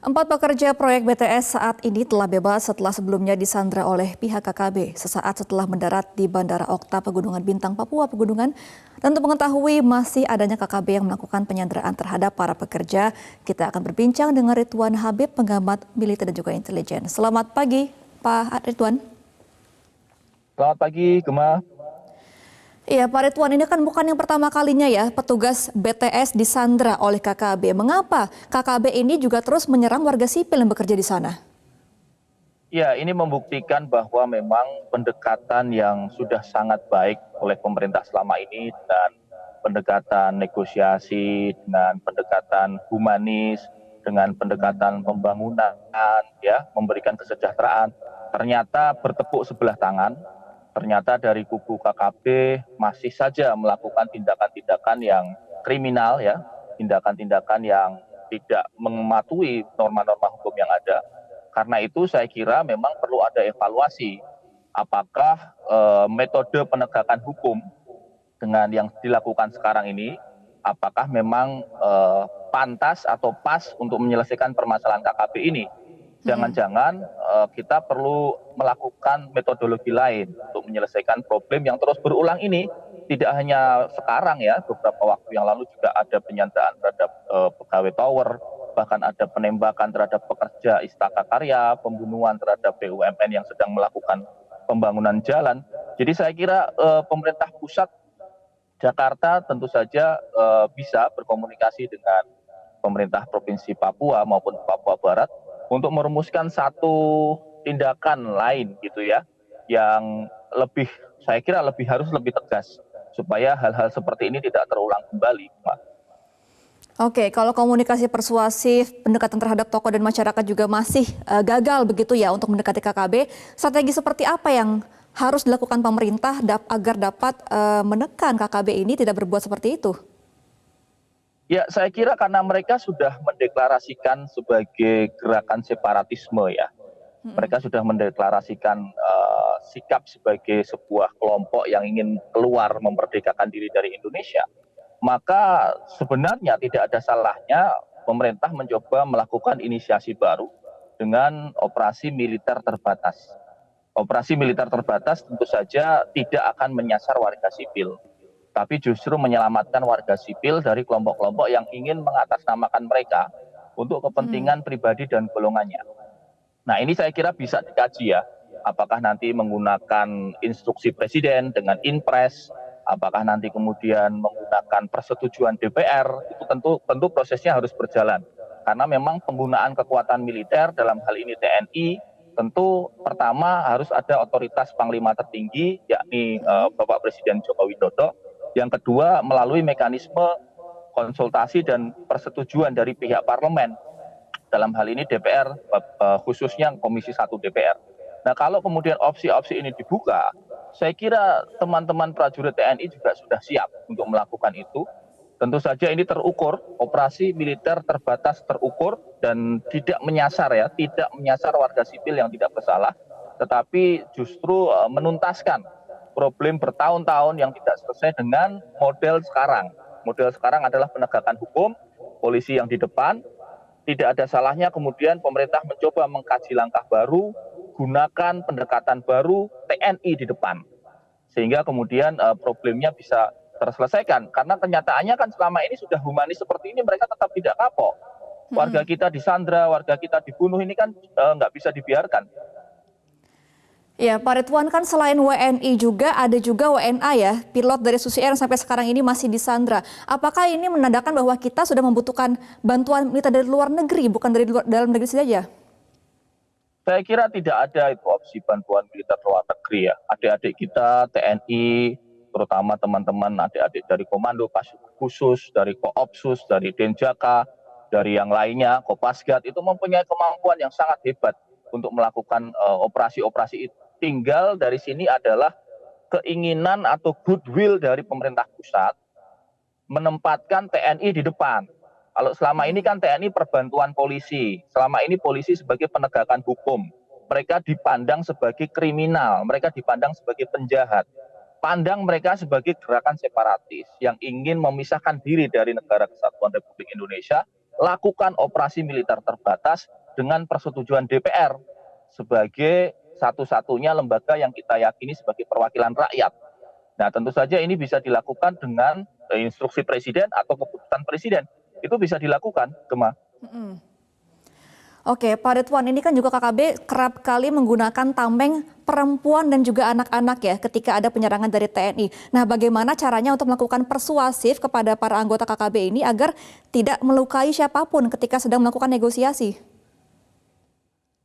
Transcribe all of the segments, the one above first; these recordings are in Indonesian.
Empat pekerja proyek BTS saat ini telah bebas setelah sebelumnya disandra oleh pihak KKB sesaat setelah mendarat di Bandara Okta Pegunungan Bintang, Papua Pegunungan. Dan untuk mengetahui masih adanya KKB yang melakukan penyanderaan terhadap para pekerja, kita akan berbincang dengan Ridwan Habib, pengamat militer dan juga intelijen. Selamat pagi, Pak Ridwan. Selamat pagi, Gemma. Iya, Pak Ridwan, ini kan bukan yang pertama kalinya ya petugas BTS disandra oleh KKB. Mengapa KKB ini juga terus menyerang warga sipil yang bekerja di sana? Ya, ini membuktikan bahwa memang pendekatan yang sudah sangat baik oleh pemerintah selama ini dengan pendekatan negosiasi, dengan pendekatan humanis, dengan pendekatan pembangunan, ya, memberikan kesejahteraan, ternyata bertepuk sebelah tangan. Ternyata dari kubu KKB masih saja melakukan tindakan-tindakan yang kriminal, ya, tindakan-tindakan yang tidak mematuhi norma-norma hukum yang ada. Karena itu saya kira memang perlu ada evaluasi apakah metode penegakan hukum dengan yang dilakukan sekarang ini, apakah memang pantas atau pas untuk menyelesaikan permasalahan KKB ini. Jangan-jangan kita perlu melakukan metodologi lain untuk menyelesaikan problem yang terus berulang ini. Tidak hanya sekarang ya, beberapa waktu yang lalu juga ada penyanderaan terhadap pegawai tower, bahkan ada penembakan terhadap pekerja Istaka Karya, pembunuhan terhadap BUMN yang sedang melakukan pembangunan jalan. Jadi saya kira pemerintah pusat Jakarta tentu saja bisa berkomunikasi dengan pemerintah Provinsi Papua maupun Papua Barat untuk merumuskan satu tindakan lain gitu ya, yang lebih, saya kira harus lebih tegas supaya hal-hal seperti ini tidak terulang kembali, Pak. Oke, kalau komunikasi persuasif, pendekatan terhadap tokoh dan masyarakat juga masih gagal begitu ya untuk mendekati KKB, strategi seperti apa yang harus dilakukan pemerintah agar dapat menekan KKB ini tidak berbuat seperti itu? Ya, saya kira karena mereka sudah mendeklarasikan sebagai gerakan separatisme ya. Mereka sudah mendeklarasikan sikap sebagai sebuah kelompok yang ingin keluar memerdekakan diri dari Indonesia. Maka sebenarnya tidak ada salahnya pemerintah mencoba melakukan inisiasi baru dengan operasi militer terbatas. Operasi militer terbatas tentu saja tidak akan menyasar warga sipil, tapi justru menyelamatkan warga sipil dari kelompok-kelompok yang ingin mengatasnamakan mereka untuk kepentingan pribadi dan golongannya. Nah, ini saya kira bisa dikaji ya, apakah nanti menggunakan instruksi presiden dengan inpres, apakah nanti kemudian menggunakan persetujuan DPR, itu tentu prosesnya harus berjalan. Karena memang penggunaan kekuatan militer dalam hal ini TNI, tentu pertama harus ada otoritas panglima tertinggi, yakni Bapak Presiden Joko Widodo. Yang kedua melalui mekanisme konsultasi dan persetujuan dari pihak parlemen. Dalam hal ini DPR, khususnya Komisi 1 DPR. Nah, kalau kemudian opsi-opsi ini dibuka, saya kira teman-teman prajurit TNI juga sudah siap untuk melakukan itu. Tentu saja ini terukur, operasi militer terbatas terukur dan tidak menyasar ya, tidak menyasar warga sipil yang tidak bersalah, tetapi justru menuntaskan problem bertahun-tahun yang tidak selesai dengan model sekarang. Model sekarang adalah penegakan hukum, polisi yang di depan. Tidak ada salahnya kemudian pemerintah mencoba mengkaji langkah baru, gunakan pendekatan baru, TNI di depan. Sehingga kemudian problemnya bisa terselesaikan. Karena kenyataannya kan selama ini sudah humanis seperti ini mereka tetap tidak kapok. Warga kita disandra, warga kita dibunuh, ini kan nggak bisa dibiarkan. Ya, Pak Ridwan, kan selain WNI juga ada juga WNA ya, pilot dari Susi Air yang sampai sekarang ini masih disandra. Apakah ini menandakan bahwa kita sudah membutuhkan bantuan militer dari luar negeri, bukan dari dalam negeri saja? Saya kira tidak ada itu opsi bantuan militer luar negeri ya. Adik-adik kita TNI, terutama teman-teman adik-adik dari Komando Pasukan Khusus, dari Koopsus, dari Denjaka, dari yang lainnya, Kopasgat, itu mempunyai kemampuan yang sangat hebat untuk melakukan operasi-operasi itu. Tinggal dari sini adalah keinginan atau goodwill dari pemerintah pusat menempatkan TNI di depan. Kalau selama ini kan TNI perbantuan polisi, selama ini polisi sebagai penegakan hukum. Mereka dipandang sebagai kriminal, mereka dipandang sebagai penjahat. Pandang mereka sebagai gerakan separatis yang ingin memisahkan diri dari negara kesatuan Republik Indonesia lakukan operasi militer terbatas dengan persetujuan DPR sebagai satu-satunya lembaga yang kita yakini sebagai perwakilan rakyat. Nah, tentu saja ini bisa dilakukan dengan instruksi presiden atau keputusan presiden. Itu bisa dilakukan, Gemma. Oke, Pak Ridwan, ini kan juga KKB kerap kali menggunakan tameng perempuan dan juga anak-anak ya ketika ada penyerangan dari TNI. Nah, bagaimana caranya untuk melakukan persuasif kepada para anggota KKB ini agar tidak melukai siapapun ketika sedang melakukan negosiasi?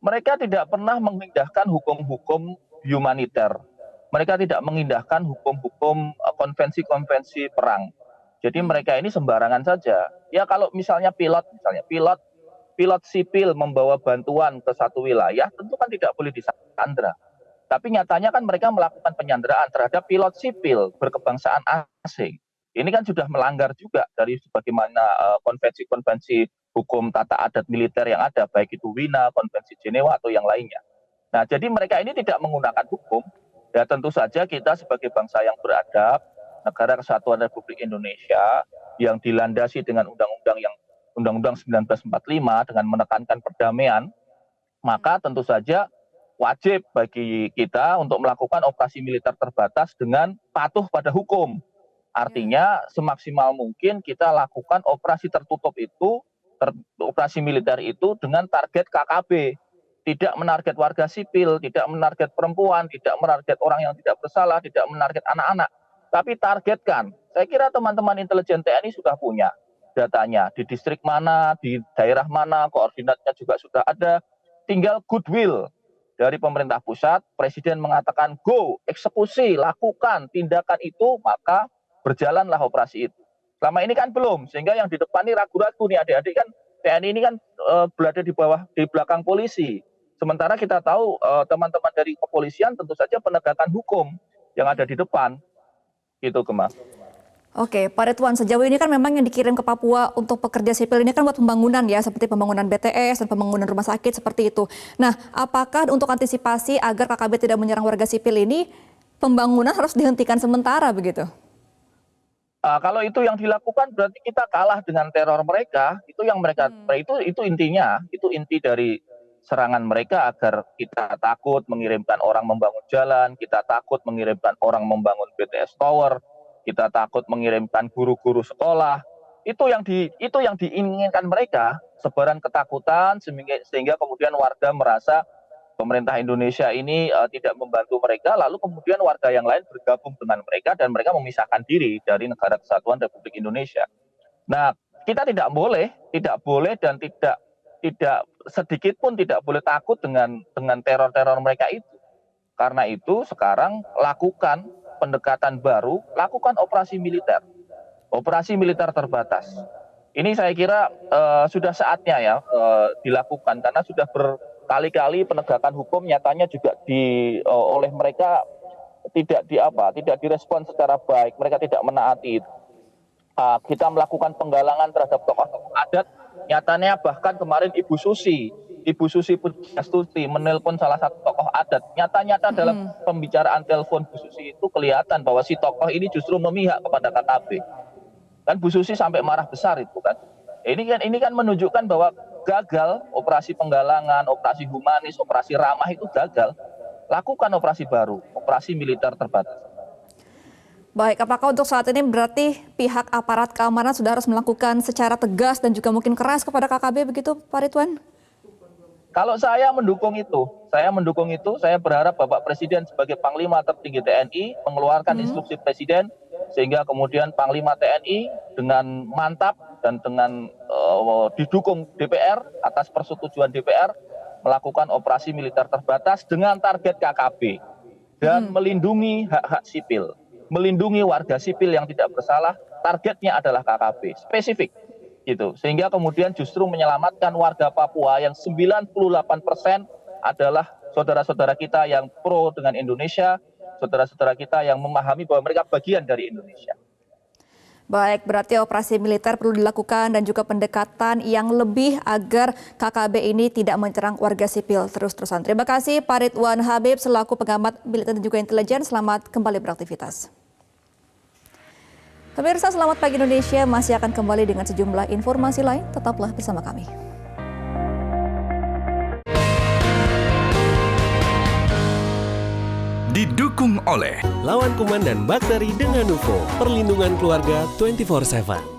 Mereka tidak pernah mengindahkan hukum-hukum humaniter. Mereka tidak mengindahkan hukum-hukum konvensi-konvensi perang. Jadi mereka ini sembarangan saja. Ya kalau misalnya pilot sipil membawa bantuan ke satu wilayah, tentu kan tidak boleh disandra. Tapi nyatanya kan mereka melakukan penyanderaan terhadap pilot sipil berkebangsaan asing. Ini kan sudah melanggar juga dari sebagaimana konvensi-konvensi hukum tata adat militer yang ada, baik itu Wina, Konvensi Jenewa atau yang lainnya. Nah, jadi mereka ini tidak menggunakan hukum. Ya tentu saja kita sebagai bangsa yang beradab, negara kesatuan Republik Indonesia yang dilandasi dengan Undang-Undang 1945 dengan menekankan perdamaian, maka tentu saja wajib bagi kita untuk melakukan operasi militer terbatas dengan patuh pada hukum. Artinya semaksimal mungkin kita lakukan operasi tertutup itu, operasi militer itu dengan target KKB. Tidak menarget warga sipil, tidak menarget perempuan, tidak menarget orang yang tidak bersalah, tidak menarget anak-anak. Tapi targetkan. Saya kira teman-teman intelijen TNI sudah punya datanya. Di distrik mana, di daerah mana, koordinatnya juga sudah ada. Tinggal goodwill dari pemerintah pusat, Presiden mengatakan go, eksekusi, lakukan tindakan itu, maka berjalanlah operasi itu. Selama ini kan belum, sehingga yang di depan ini ragu-ragu nih adik-adik kan TNI ini kan berada di belakang polisi. Sementara kita tahu teman-teman dari kepolisian tentu saja penegakan hukum yang ada di depan. Gitu, Gemma. Oke, Pak Ridwan, sejauh ini kan memang yang dikirim ke Papua untuk pekerja sipil ini kan buat pembangunan ya, seperti pembangunan BTS dan pembangunan rumah sakit seperti itu. Nah, apakah untuk antisipasi agar KKB tidak menyerang warga sipil ini, pembangunan harus dihentikan sementara begitu? Kalau itu yang dilakukan berarti kita kalah dengan teror mereka. Itu yang mereka itu intinya, itu inti dari serangan mereka agar kita takut mengirimkan orang membangun jalan, kita takut mengirimkan orang membangun BTS Tower, kita takut mengirimkan guru-guru sekolah. Itu yang diinginkan mereka, sebaran ketakutan sehingga kemudian warga merasa pemerintah Indonesia ini tidak membantu mereka, lalu kemudian warga yang lain bergabung dengan mereka dan mereka memisahkan diri dari negara kesatuan Republik Indonesia. Nah, kita tidak boleh dan tidak sedikit pun tidak boleh takut dengan teror-teror mereka itu. Karena itu sekarang lakukan pendekatan baru, lakukan operasi militer terbatas. Ini saya kira sudah saatnya ya dilakukan karena sudah berkali-kali penegakan hukum nyatanya juga oleh mereka tidak direspon secara baik, mereka tidak menaati itu. Kita melakukan penggalangan terhadap tokoh-tokoh adat, nyatanya bahkan kemarin Ibu Susi Pujastuti menelpon salah satu tokoh adat. Nyata-nyata dalam pembicaraan telepon Bu Susi itu kelihatan bahwa si tokoh ini justru memihak kepada KKB. Kan Bu Susi sampai marah besar itu kan. Ini kan menunjukkan bahwa gagal operasi penggalangan, operasi humanis, operasi ramah itu gagal. Lakukan operasi baru, operasi militer terbatas. Baik, apakah untuk saat ini berarti pihak aparat keamanan sudah harus melakukan secara tegas dan juga mungkin keras kepada KKB begitu, Pak Ridwan? Kalau saya mendukung itu, saya berharap Bapak Presiden sebagai Panglima tertinggi TNI mengeluarkan instruksi Presiden sehingga kemudian Panglima TNI dengan mantap dan dengan didukung DPR atas persetujuan DPR melakukan operasi militer terbatas dengan target KKB dan melindungi hak-hak sipil, melindungi warga sipil yang tidak bersalah, targetnya adalah KKB, spesifik. Gitu. Sehingga kemudian justru menyelamatkan warga Papua yang 98% adalah saudara-saudara kita yang pro dengan Indonesia, saudara-saudara kita yang memahami bahwa mereka bagian dari Indonesia. Baik, berarti operasi militer perlu dilakukan dan juga pendekatan yang lebih agar KKB ini tidak menyerang warga sipil terus-terusan. Terima kasih Pak Ridwan Habib selaku pengamat militer dan juga intelijen. Selamat kembali beraktivitas. Pemirsa, selamat pagi Indonesia masih akan kembali dengan sejumlah informasi lain. Tetaplah bersama kami. Didukung oleh Lawan kuman dan bakteri dengan UFO, perlindungan keluarga 24/7.